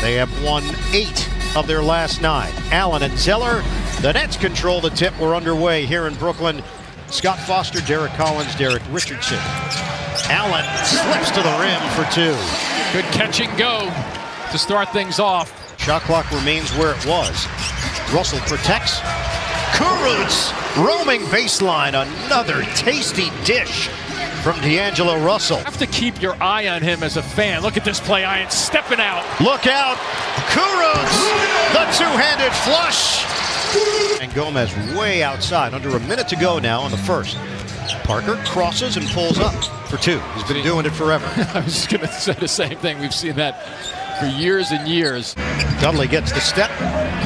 They have won 8 of their last 9. Allen and Zeller, the Nets control the tip. We're underway here in Brooklyn. Scott Foster, Derek Collins, Derek Richardson. Allen slips to the rim for 2. Good catch and go to start things off. Shot clock remains where it was. Russell protects. Kurucs roaming baseline. Another tasty dish from D'Angelo Russell. You have to keep your eye on him as a fan. Look at this play. Ian stepping out. Look out. Kurucs, the two-handed flush. And Gomez way outside. Under a minute to go now in the first. Parker crosses and pulls up for 2. He's been doing it forever. I was just going to say the same thing. We've seen that for years and years. Dudley gets the step.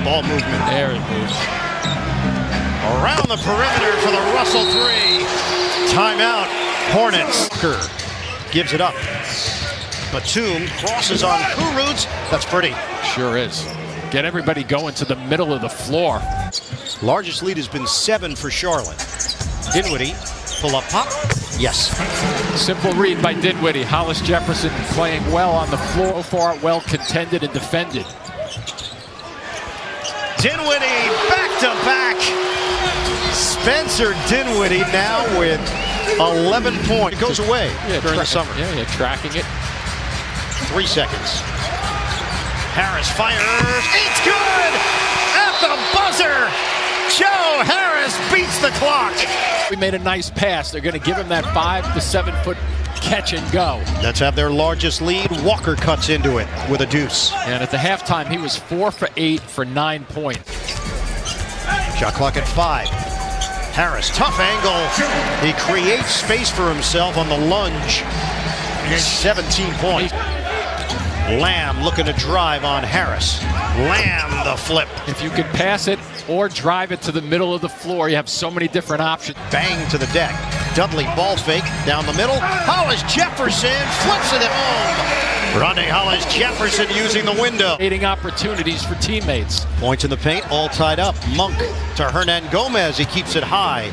Ball movement. There it moves. Around the perimeter for the Russell 3. Timeout. Hornets. Kerr gives it up. Batum crosses on Kurucs. That's pretty. Sure is. Get everybody going to the middle of the floor. Largest lead has been 7 for Charlotte. Dinwiddie, pull up pop. Yes. Simple read by Dinwiddie. Hollis Jefferson playing well on the floor. So far, well contended and defended. Dinwiddie back to back. Spencer Dinwiddie now with 11 points. It goes away during the summer. Yeah, tracking it. 3 seconds. Harris fires. It's good! At the buzzer! Joe Harris beats the clock. We made a nice pass. They're going to give him that 5 to 7 foot catch and go. Let's have their largest lead. Walker cuts into it with a deuce. And at the halftime, he was 4 for 8 for 9 points. Shot clock at 5. Harris, tough angle. He creates space for himself on the lunge. 17 points. Lamb looking to drive on Harris. Lamb the flip. If you can pass it or drive it to the middle of the floor, you have so many different options. Bang to the deck. Dudley ball fake down the middle. Hollis Jefferson flips it home. Rondae Hollis Jefferson using the window. Creating opportunities for teammates. Points in the paint, all tied up. Monk to Hernan Gomez. He keeps it high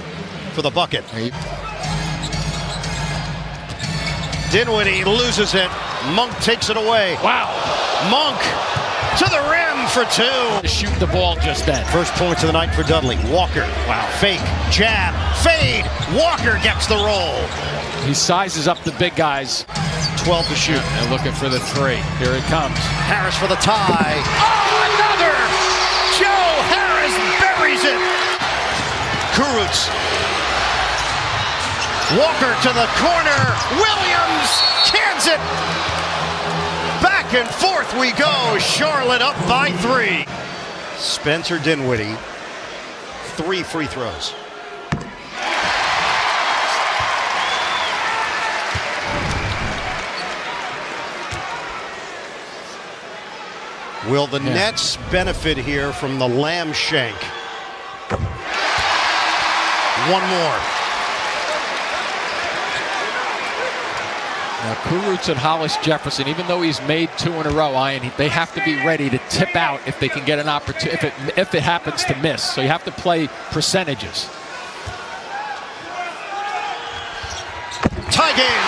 for the bucket. Dinwiddie loses it. Monk takes it away. Wow. Monk to the rim for 2. Shoot the ball just then. First points of the night for Dudley. Walker. Wow. Fake. Jab. Fade. Walker gets the roll. He sizes up the big guys. 12 to shoot. And looking for the 3. Here it comes. Harris for the tie. Oh, another! Joe Harris buries it. Kurucs. Walker to the corner. Williams cans it. Back and forth we go. Charlotte up by 3. Spencer Dinwiddie. 3 free throws. Will the Nets benefit here from the Lamb shank? One more. Now, Kurucs and Hollis Jefferson, even though he's made 2 in a row, they have to be ready to tip out if they can get an opportunity, if it happens to miss. So you have to play percentages. Tie game.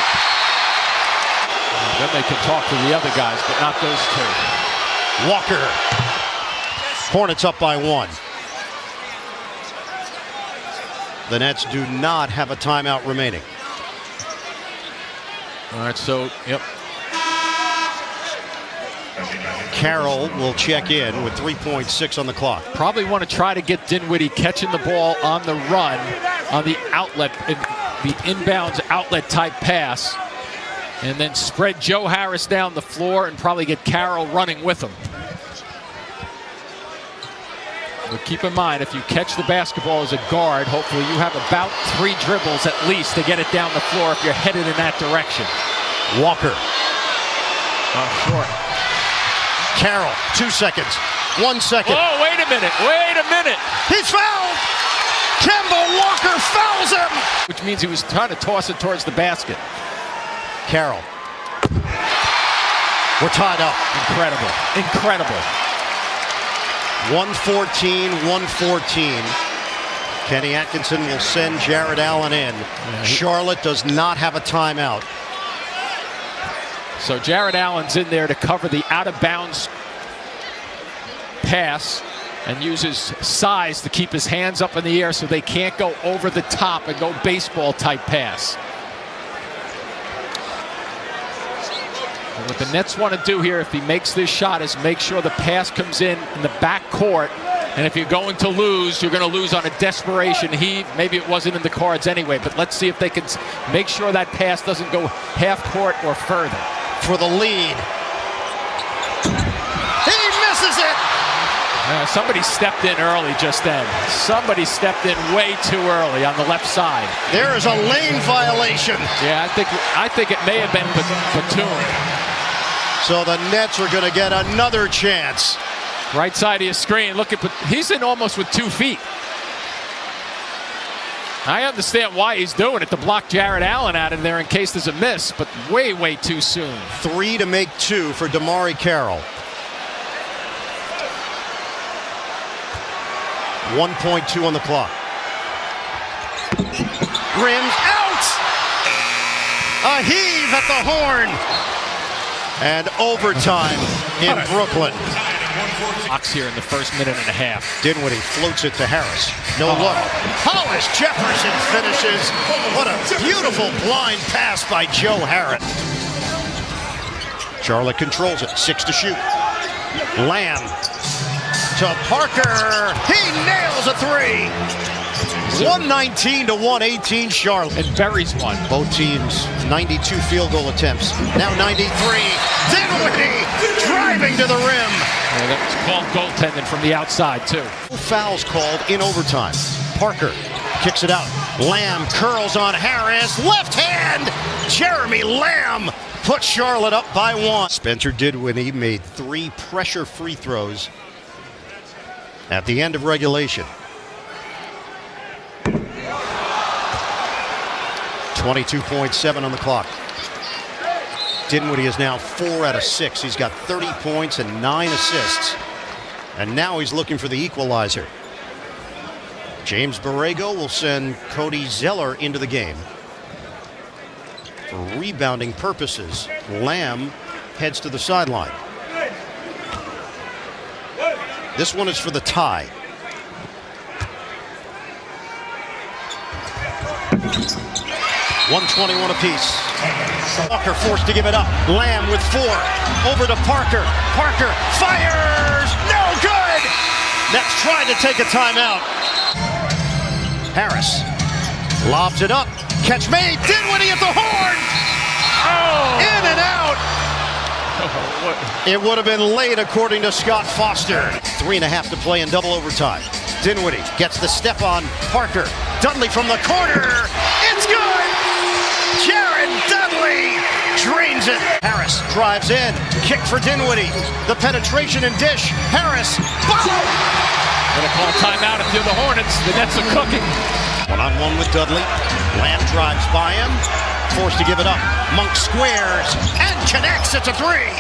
Then they can talk to the other guys, but not those 2. Walker. Hornets up by 1. The Nets do not have a timeout remaining. All right, so, yep. Carroll will check in with 3.6 on the clock. Probably want to try to get Dinwiddie catching the ball on the run, on the outlet, the inbounds outlet type pass, and then spread Joe Harris down the floor and probably get Carroll running with him. But keep in mind, if you catch the basketball as a guard, hopefully you have about 3 dribbles at least to get it down the floor if you're headed in that direction. Walker. Short. Carroll, 2 seconds. 1 second. Oh, wait a minute. Wait a minute. He's fouled. Kemba Walker fouls him. Which means he was trying to toss it towards the basket. Carroll. We're tied up. Incredible. Incredible. 114, 114. Kenny Atkinson will send Jared Allen in. Charlotte does not have a timeout. So Jared Allen's in there to cover the out-of-bounds pass and uses size to keep his hands up in the air so they can't go over the top and go baseball type pass. And what the Nets want to do here, if he makes this shot, is make sure the pass comes in the back court. And if you're going to lose, you're going to lose on a desperation heave. Maybe it wasn't in the cards anyway, but let's see if they can make sure that pass doesn't go half court or further. For the lead. He misses it! Somebody stepped in early just then. Somebody stepped in way too early on the left side. There is a lane violation. Yeah, I think it may have been Batum. So the Nets are going to get another chance. Right side of your screen. Look at, he's in almost with 2 feet. I understand why he's doing it, to block Jared Allen out of there in case there's a miss, but way, way too soon. 3 to make 2 for DeMarre Carroll. 1.2 on the clock. Rims out! A heave at the horn! And overtime in Brooklyn. Box here in the first minute and a half. Dinwiddie floats it to Harris. No look. Hollis Jefferson finishes. What a beautiful blind pass by Joe Harris. Charlotte controls it. 6 to shoot. Lamb to Parker. He nails a 3. 119 to 118 Charlotte. And buries one. Both teams 92 field goal attempts. Now 93. Dinwiddie driving to the rim. Yeah, that was called goaltending from the outside too. Fouls called in overtime. Parker kicks it out. Lamb curls on Harris. Left hand. Jeremy Lamb puts Charlotte up by 1. Spencer Dinwiddie made 3 pressure free throws at the end of regulation. 22.7 on the clock. Dinwiddie is now 4 out of 6. He's got 30 points and 9 assists. And now he's looking for the equalizer. James Borrego will send Cody Zeller into the game. For rebounding purposes, Lamb heads to the sideline. This one is for the tie. $121 apiece. Walker forced to give it up. Lamb with 4. Over to Parker. Parker fires. No good. Nets tried to take a timeout. Harris lobs it up. Catch made. Dinwiddie at the horn. Oh. In and out. It would have been late according to Scott Foster. 3.5 to play in double overtime. Dinwiddie gets the step on Parker. Dudley from the corner. It's good. Jared Dudley drains it. Harris drives in. Kick for Dinwiddie. The penetration and dish. Harris. Boom! Gonna call timeout if you're the Hornets. The Nets are cooking. 1-on-1 with Dudley. Lamb drives by him. Forced to give it up. Monk squares and connects. It's a 3.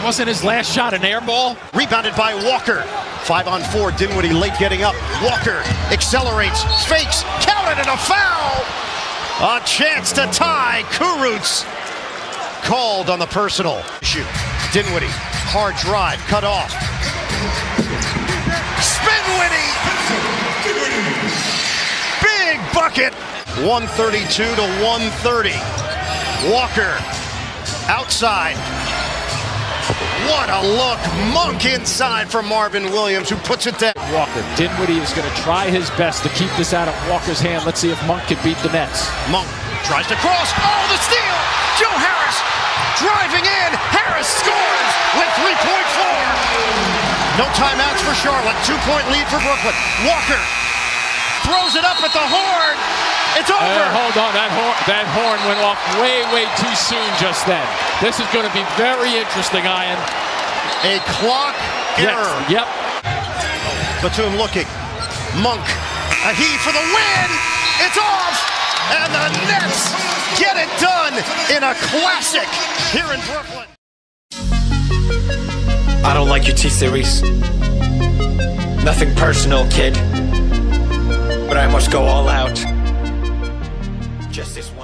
Wasn't his last shot an air ball? Rebounded by Walker. 5-on-4. Dinwiddie late getting up. Walker accelerates, fakes, counted, and a foul. A chance to tie. Kurucs called on the personal. Shoot. Dinwiddie. Hard drive. Cut off. Spinwiddie. Big bucket. 132 to 130. Walker outside. What a look. Monk inside for Marvin Williams, who puts it down. Walker. Dinwiddie is going to try his best to keep this out of Walker's hand. Let's see if Monk can beat the Nets. Monk tries to cross. Oh, the steal. Joe Harris driving in. Harris scores with 3.4. No timeouts for Charlotte. 2-point lead for Brooklyn. Walker throws it up at the horn. It's over. Hold on, that horn went off way, way too soon just then. This is going to be very interesting, Ian. A clock error. Yep. Batum looking. Monk, a heave for the win. It's off. And the Nets get it done in a classic here in Brooklyn. I don't like your T-Series. Nothing personal, kid. But I must go all out. Just this one.